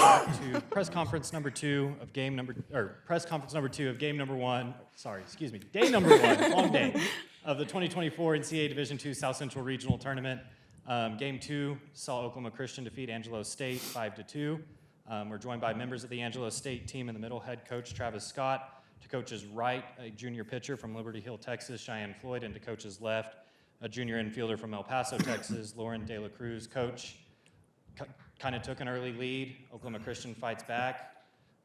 back to press conference number two of game number one. Sorry, excuse me. Day number one, long day of the 2024 NCAA Division II South Central Regional Tournament. Game two saw Oklahoma Christian defeat Angelo State 5-2. We're joined by members of the Angelo State team in the middle, head coach Travis Scott. To coach's right, a junior pitcher from Liberty Hill, Texas, Cheyenne Floyd, and to coach's left, a junior infielder from El Paso, Texas, Lauren De La Cruz. Coach kind of took an early lead. Oklahoma Christian fights back,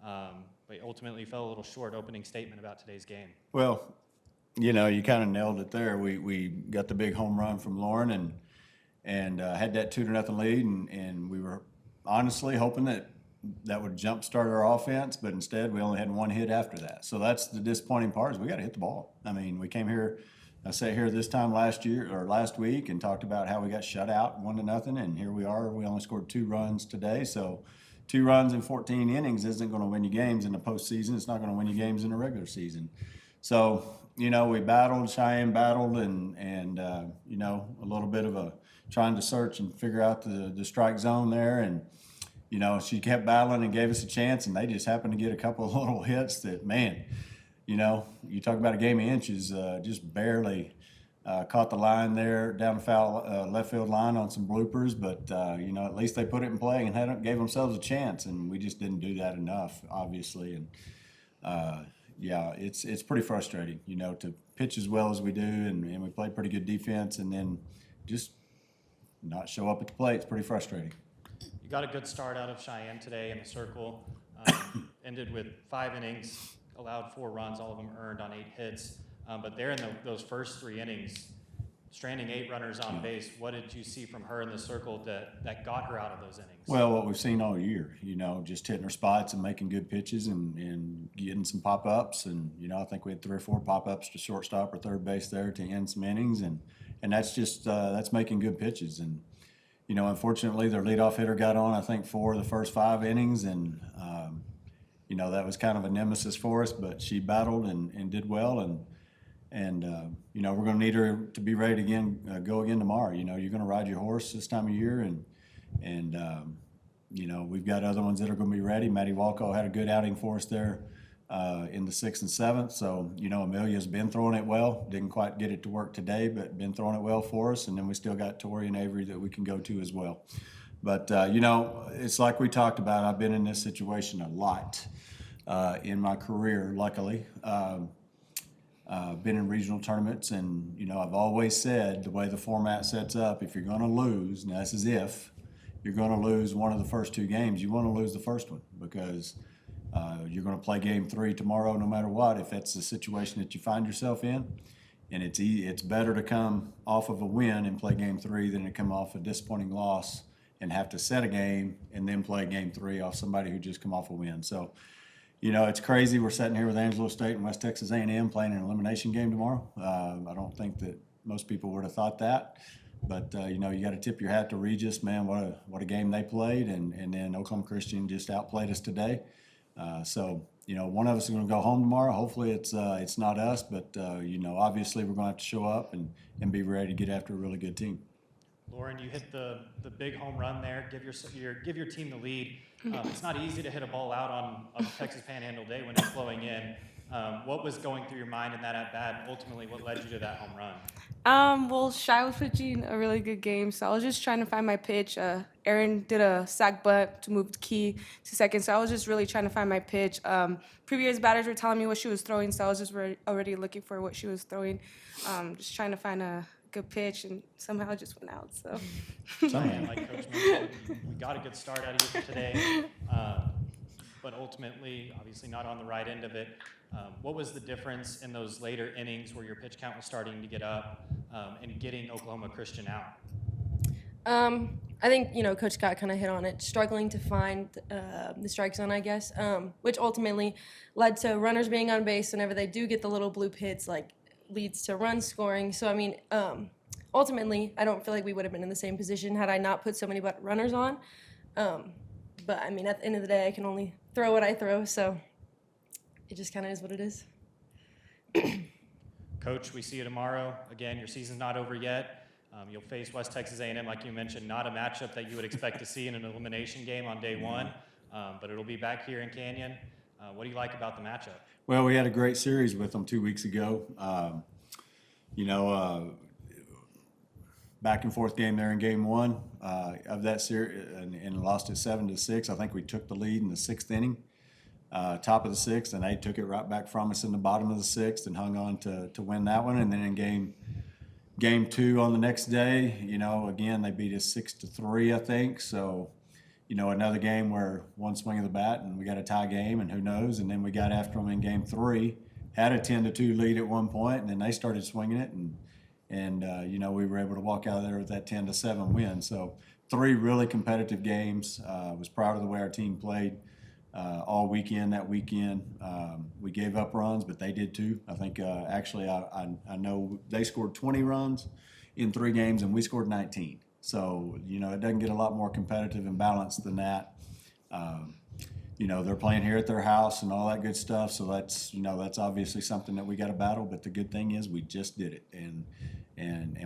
but ultimately fell a little short. Opening statement about today's game. Well, you know, you kind of nailed it there. We got the big home run from Lauren and had that 2-0 lead, and we were honestly hoping that would jumpstart our offense, but instead we only had one hit after that. So that's the disappointing part, is we got to hit the ball. I mean, we came here, I sat here this time last week and talked about how we got shut out 1-0, and here we are. We only scored 2 runs today. So 2 runs in 14 innings isn't going to win you games in the postseason. It's not going to win you games in the regular season. So, you know, we battled, Cheyenne battled, and you know, a little bit of a trying to search and figure out the strike zone there. And, you know, she kept battling and gave us a chance, and they just happened to get a couple of little hits that, man, you know, you talk about a game of inches, just barely caught the line there down the foul left field line on some bloopers. But, you know, at least they put it in play and gave themselves a chance, and we just didn't do that enough, obviously. And, yeah, it's pretty frustrating, you know, to pitch as well as we do, and we play pretty good defense, and then just not show up at the plate. It's pretty frustrating. You got a good start out of Cheyenne today in the circle. Ended with 5 innings, allowed 4 runs, all of them earned on 8 hits. But there in those first 3 innings, stranding 8 runners on base, what did you see from her in the circle that got her out of those innings? Well, what we've seen all year, you know, just hitting her spots and making good pitches and getting some pop-ups. And, you know, I think we had 3 or 4 pop-ups to shortstop or third base there to end some innings. And that's just that's making good pitches. And, you know, unfortunately, their leadoff hitter got on, I think, 4 of the first 5 innings. And, you know, that was kind of a nemesis for us. But she battled and did well. And you know, we're going to need her to be ready to go again tomorrow. You know, you're going to ride your horse this time of year. And you know, we've got other ones that are going to be ready. Maddie Walco had a good outing for us there in the 6th and 7th. So, you know, Amelia's been throwing it well. Didn't quite get it to work today, but been throwing it well for us. And then we still got Tori and Avery that we can go to as well. But, you know, it's like we talked about. I've been in this situation a lot in my career, luckily. Been in regional tournaments, and, you know, I've always said the way the format sets up, if you're going to lose, now this is if, you're going to lose one of the first 2 games, you want to lose the first one, because you're going to play game 3 tomorrow no matter what, if that's the situation that you find yourself in. And it's better to come off of a win and play game 3 than to come off a disappointing loss and have to set a game and then play game 3 off somebody who just come off a win. So, you know, it's crazy. We're sitting here with Angelo State and West Texas A&M playing an elimination game tomorrow. I don't think that most people would have thought that. But, you know, you got to tip your hat to Regis, man. What a game they played. And then Oklahoma Christian just outplayed us today. So, you know, one of us is going to go home tomorrow. Hopefully it's not us. But, you know, obviously we're going to have to show up and be ready to get after a really good team. Lauren, you hit the big home run there. Give your team the lead. It's not easy to hit a ball out on a Texas Panhandle day when it's flowing in. What was going through your mind in that at-bat, and ultimately what led you to that home run? Well, Shy was pitching a really good game, so I was just trying to find my pitch. Aaron did a sac bunt to move the key to second, so I was just really trying to find my pitch. Previous batters were telling me what she was throwing, so I was just already looking for what she was throwing, just trying to find a good pitch, and somehow it just went out. So, like Coach mentioned, we got a good start out of you today, but ultimately, obviously not on the right end of it. What was the difference in those later innings where your pitch count was starting to get up and getting Oklahoma Christian out? I think, you know, Coach Scott kind of hit on it, struggling to find the strike zone, I guess, which ultimately led to runners being on base whenever they do get the little bloop hits, like leads to run scoring. So, I mean, ultimately, I don't feel like we would have been in the same position had I not put so many runners on. But, I mean, at the end of the day, I can only throw what I throw, so it just kind of is what it is. Coach, we see you tomorrow. Again, your season's not over yet. You'll face West Texas A&M, like you mentioned, not a matchup that you would expect to see in an elimination game on day 1. but it'll be back here in Canyon. What do you like about the matchup? Well, we had a great series with them 2 weeks ago. Back and forth game there in game one of that series, and lost it 7-6. I think we took the lead in the sixth inning, top of the sixth, and they took it right back from us in the bottom of the sixth and hung on to win that one. And then in game two on the next day, again they beat us 6-3, I think. So, another game where one swing of the bat and we got a tie game, and who knows. And then we got after them in game three, had a 10-2 lead at one point, and then they started swinging it, and we were able to walk out of there with that 10-7 win. So 3 really competitive games. Was proud of the way our team played all weekend. That weekend, we gave up runs, but they did too. I think actually I know they scored 20 runs in 3 games, and we scored 19. So it doesn't get a lot more competitive and balanced than that. They're playing here at their house and all that good stuff. So that's obviously something that we got to battle. But the good thing is we just did it, and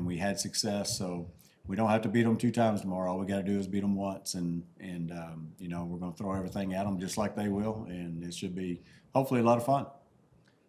we had success. So we don't have to beat them 2 times tomorrow. All we got to do is beat them once, and we're going to throw everything at them just like they will, and it should be hopefully a lot of fun.